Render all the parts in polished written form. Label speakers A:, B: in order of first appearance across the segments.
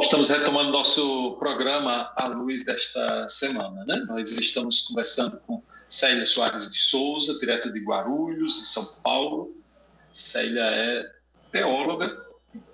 A: Estamos retomando nosso programa à luz desta semana, né? Nós estamos conversando com Célia Soares de Souza, direto de Guarulhos, em São Paulo. Célia é teóloga,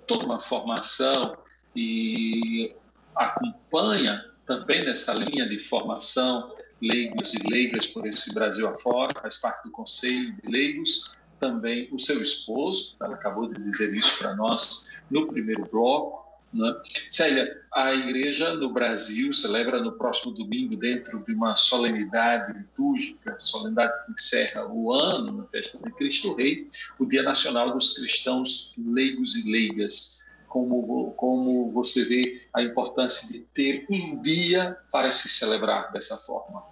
A: toda uma formação e acompanha também nessa linha de formação leigos e leigas por esse Brasil afora, faz parte do Conselho de Leigos, também o seu esposo, ela acabou de dizer isso para nós no primeiro bloco, né? Célia, a igreja no Brasil celebra no próximo domingo, dentro de uma solenidade litúrgica, solenidade que encerra o ano, na festa de Cristo Rei, o Dia Nacional dos Cristãos Leigos e Leigas. Como você vê a importância de ter um dia para se celebrar dessa forma?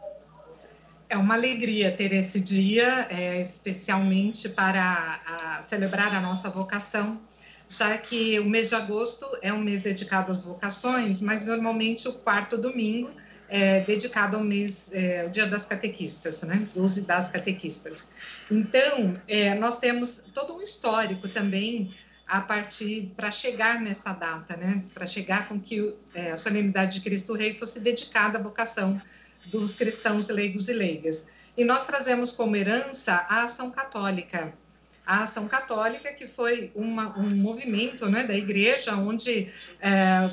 B: É uma alegria ter esse dia, especialmente para celebrar a nossa vocação, já que o mês de agosto é um mês dedicado às vocações, mas normalmente o quarto domingo é dedicado ao mês, ao Dia das Catequistas, né? 12 das Catequistas. Então, nós temos todo um histórico também a partir para chegar nessa data, né? Para chegar com que a solenidade de Cristo Rei fosse dedicada à vocação dos cristãos leigos e leigas. E nós trazemos como herança a ação católica. A ação católica, que foi um movimento, né, da igreja, onde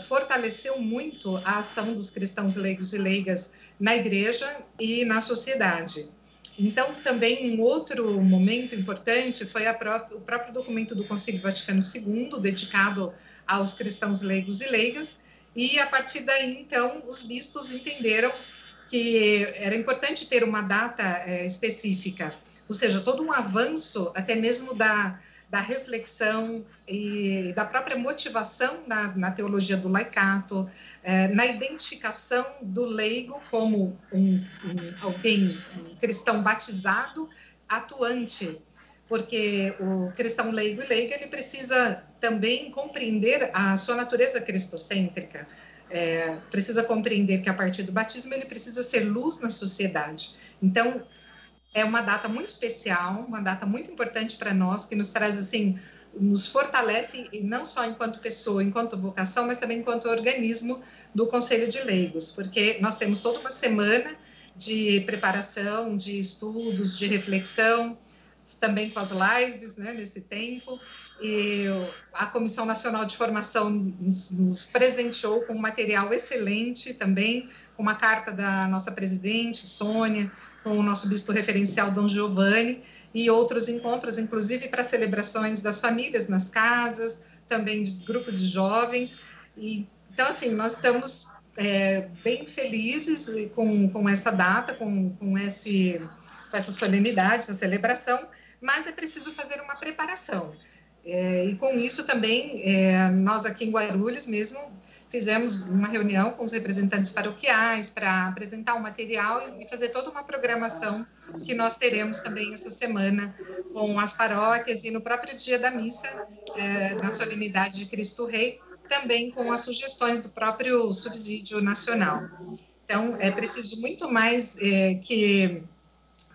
B: fortaleceu muito a ação dos cristãos leigos e leigas na igreja e na sociedade. Então, também um outro momento importante foi o próprio documento do Concílio Vaticano II, dedicado aos cristãos leigos e leigas, e a partir daí, então, os bispos entenderam que era importante ter uma data específica, ou seja, todo um avanço, até mesmo da reflexão e da própria motivação na teologia do laicato, na identificação do leigo como alguém, um cristão batizado, atuante, porque o cristão leigo e leiga, ele precisa também compreender a sua natureza cristocêntrica, precisa compreender que a partir do batismo ele precisa ser luz na sociedade. Então, é uma data muito especial, uma data muito importante para nós, que nos traz, assim, nos fortalece, não só enquanto pessoa, enquanto vocação, mas também enquanto organismo do Conselho de Leigos, porque nós temos toda uma semana de preparação, de estudos, de reflexão, também com as lives, né, nesse tempo, e a Comissão Nacional de Formação nos presenteou com um material excelente também, com uma carta da nossa presidente, Sônia, com o nosso bispo referencial, Dom Giovanni, e outros encontros, inclusive para celebrações das famílias nas casas, também de grupos de jovens. Então, assim, nós estamos bem felizes com essa data, com essa solenidade, essa celebração, mas é preciso fazer uma preparação. E com isso também, nós aqui em Guarulhos mesmo, fizemos uma reunião com os representantes paroquiais para apresentar o material e fazer toda uma programação que nós teremos também essa semana com as paróquias e no próprio dia da missa, na solenidade de Cristo Rei, também com as sugestões do próprio subsídio nacional. Então, é preciso muito mais que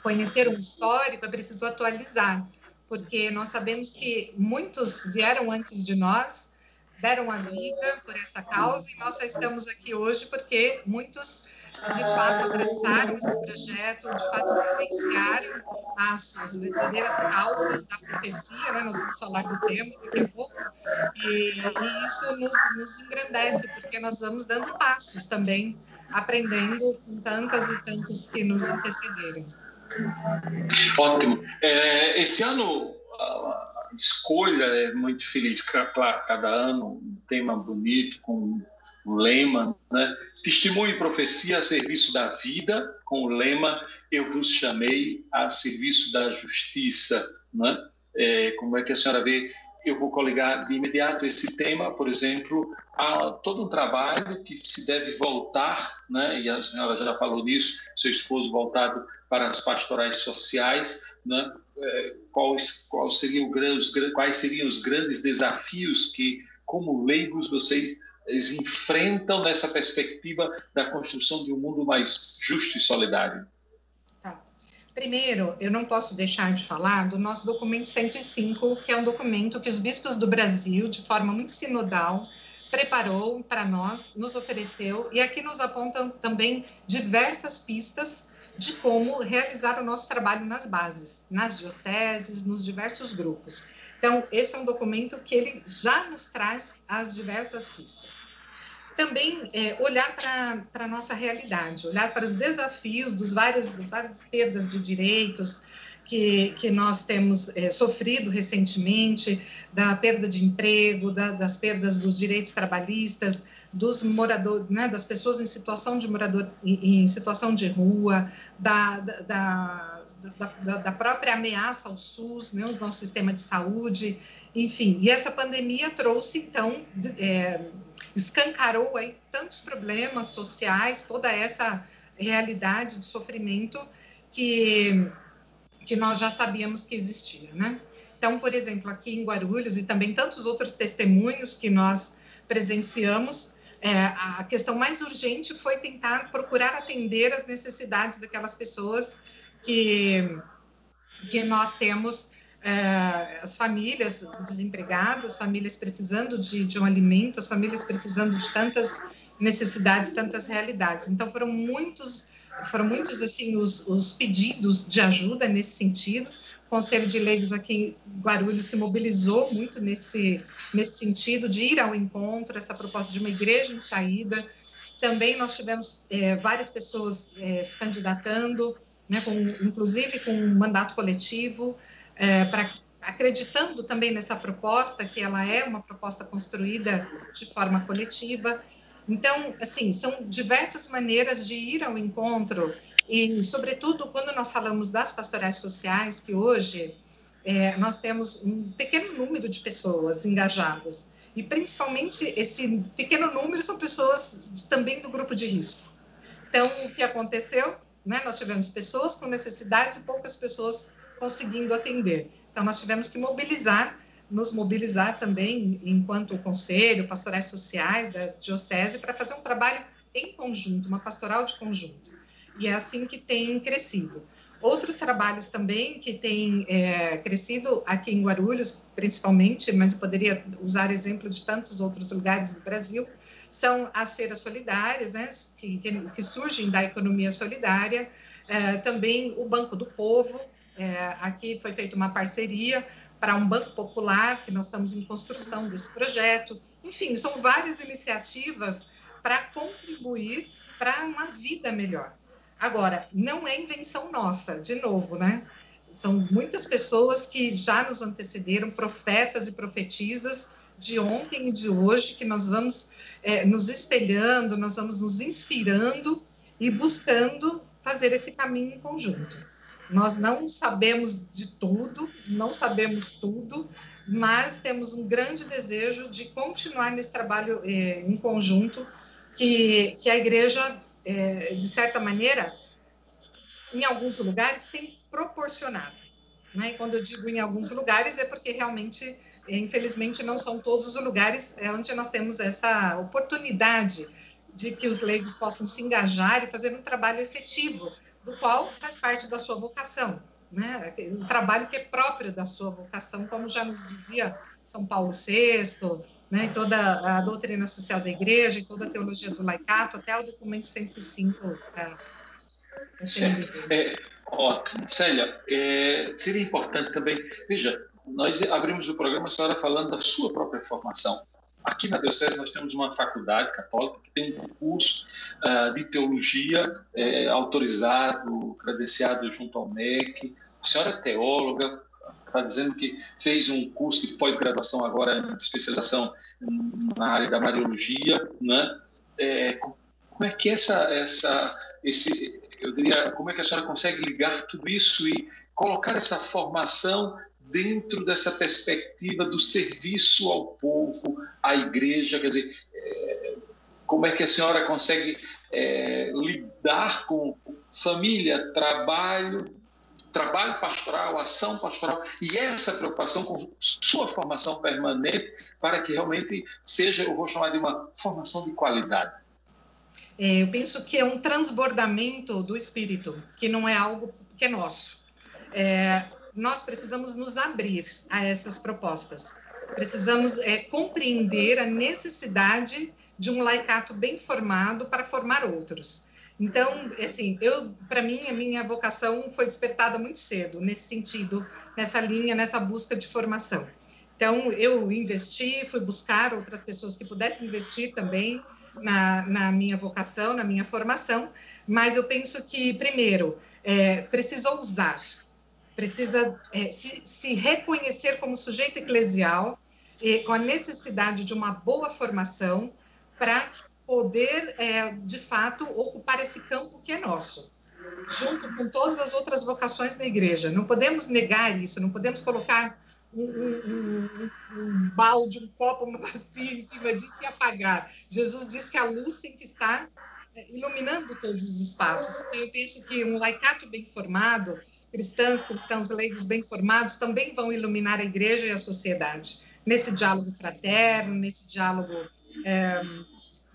B: conhecer um histórico, é preciso atualizar, porque nós sabemos que muitos vieram antes de nós, deram a vida por essa causa, e nós só estamos aqui hoje porque muitos, de fato, abraçaram esse projeto, de fato, vivenciaram as verdadeiras causas da profecia, né? Nós vamos falar do tema daqui a pouco, e isso nos engrandece, porque nós vamos dando passos também, aprendendo com tantas e tantos que nos antecederam.
A: Ótimo. Esse ano a escolha é muito feliz, claro, cada ano um tema bonito, com um lema, né? Testemunho e profecia a serviço da vida, com o lema Eu vos chamei a serviço da justiça, né? Como é que a senhora vê? Eu vou coligar de imediato esse tema, por exemplo, a todo um trabalho que se deve voltar, né? E a senhora já falou nisso, seu esposo voltado para as pastorais sociais, né? Quais seriam os grandes desafios que, como leigos, vocês enfrentam nessa perspectiva da construção de um mundo mais justo e solidário?
B: Primeiro, eu não posso deixar de falar do nosso documento 105, que é um documento que os bispos do Brasil, de forma muito sinodal, preparou para nós, nos ofereceu, e aqui nos apontam também diversas pistas de como realizar o nosso trabalho nas bases, nas dioceses, nos diversos grupos. Então, esse é um documento que ele já nos traz as diversas pistas. Também olhar para a nossa realidade, olhar para os desafios das várias perdas de direitos que nós temos sofrido recentemente, da perda de emprego, das perdas dos direitos trabalhistas, dos moradores, né, das pessoas em situação de em situação de rua, da própria ameaça ao SUS, né, o nosso sistema de saúde, enfim. E essa pandemia trouxe, então, escancarou aí tantos problemas sociais, toda essa realidade de sofrimento que nós já sabíamos que existia, né? Então, por exemplo, aqui em Guarulhos e também tantos outros testemunhos que nós presenciamos, a questão mais urgente foi tentar procurar atender as necessidades daquelas pessoas que nós temos, as famílias desempregadas, famílias precisando de um alimento, as famílias precisando de tantas necessidades, tantas realidades. Então, foram muitos assim os pedidos de ajuda nesse sentido. O Conselho de Leigos aqui em Guarulhos se mobilizou muito nesse sentido de ir ao encontro, essa proposta de uma igreja em saída. Também nós tivemos várias pessoas se candidatando, né, inclusive com um mandato coletivo, acreditando também nessa proposta, que ela é uma proposta construída de forma coletiva. Então, assim, são diversas maneiras de ir ao encontro e, sobretudo, quando nós falamos das pastorais sociais, que hoje nós temos um pequeno número de pessoas engajadas e, principalmente, esse pequeno número são pessoas também do grupo de risco. Então, o que aconteceu? Né? Nós tivemos pessoas com necessidades e poucas pessoas conseguindo atender. Então, nós tivemos que nos mobilizar também, enquanto conselho, pastorais sociais da diocese, para fazer um trabalho em conjunto, uma pastoral de conjunto. E é assim que tem crescido. Outros trabalhos também que têm crescido aqui em Guarulhos, principalmente, mas eu poderia usar exemplo de tantos outros lugares do Brasil, são as feiras solidárias, né, que surgem da economia solidária, também o Banco do Povo. Aqui foi feita uma parceria para um banco popular, que nós estamos em construção desse projeto. Enfim, são várias iniciativas para contribuir para uma vida melhor. Agora, não é invenção nossa, de novo, né? São muitas pessoas que já nos antecederam, profetas e profetisas de ontem e de hoje, que nós vamos nos espelhando, nós vamos nos inspirando e buscando fazer esse caminho em conjunto. Nós não sabemos de tudo, não sabemos tudo, mas temos um grande desejo de continuar nesse trabalho em conjunto que a igreja, de certa maneira, em alguns lugares, tem proporcionado. Né? E quando eu digo em alguns lugares, é porque realmente, infelizmente, não são todos os lugares onde nós temos essa oportunidade de que os leigos possam se engajar e fazer um trabalho efetivo, do qual faz parte da sua vocação, né? Um trabalho que é próprio da sua vocação, como já nos dizia São Paulo VI, né? E toda a doutrina social da igreja, e toda a teologia do laicato, até o documento 105.
A: Ótimo. Célia, seria importante também, veja, nós abrimos o programa, a senhora falando da sua própria formação. Aqui na Diocese nós temos uma faculdade católica que tem um curso de teologia autorizado, credenciado junto ao MEC. A senhora é teóloga, está dizendo que fez um curso de pós-graduação agora em especialização na área da Mariologia, né? Como é que como é que a senhora consegue ligar tudo isso e colocar essa formação dentro dessa perspectiva do serviço ao povo, à igreja? Quer dizer, como é que a senhora consegue lidar com família, trabalho pastoral, ação pastoral, e essa preocupação com sua formação permanente para que realmente seja, eu vou chamar de uma formação de qualidade?
B: Eu penso que é um transbordamento do espírito, que não é algo que é nosso. Nós precisamos nos abrir a essas propostas. Precisamos compreender a necessidade de um laicato bem formado para formar outros. Então, assim, para mim, a minha vocação foi despertada muito cedo, nesse sentido, nessa linha, nessa busca de formação. Então, eu investi, fui buscar outras pessoas que pudessem investir também na minha vocação, na minha formação, mas eu penso que, primeiro, precisa ousar, precisa se reconhecer como sujeito eclesial, com a necessidade de uma boa formação para poder, de fato, ocupar esse campo que é nosso, junto com todas as outras vocações da igreja. Não podemos negar isso, não podemos colocar um balde, um copo, uma bacia em cima disso e apagar. Jesus disse que a luz tem que estar iluminando todos os espaços. Então, eu penso que um laicato bem formado, cristãos leigos bem formados, também vão iluminar a igreja e a sociedade, nesse diálogo fraterno, nesse diálogo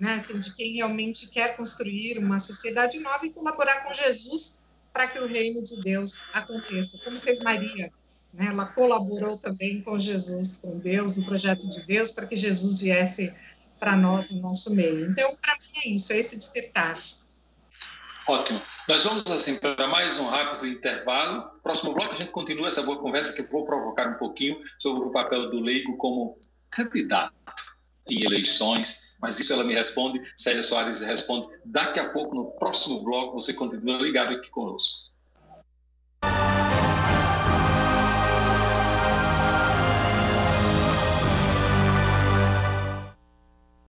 B: assim, de quem realmente quer construir uma sociedade nova e colaborar com Jesus para que o reino de Deus aconteça, como fez Maria, né? Ela colaborou também com Jesus, com Deus, no projeto de Deus, para que Jesus viesse para nós, no nosso meio. Então, para mim é isso, é esse despertar.
A: Ótimo. Nós vamos, assim, para mais um rápido intervalo. Próximo bloco, a gente continua essa boa conversa, que eu vou provocar um pouquinho sobre o papel do leigo como candidato em eleições, mas isso ela me responde, Célia Soares responde daqui a pouco, no próximo bloco. Você continua ligado aqui conosco.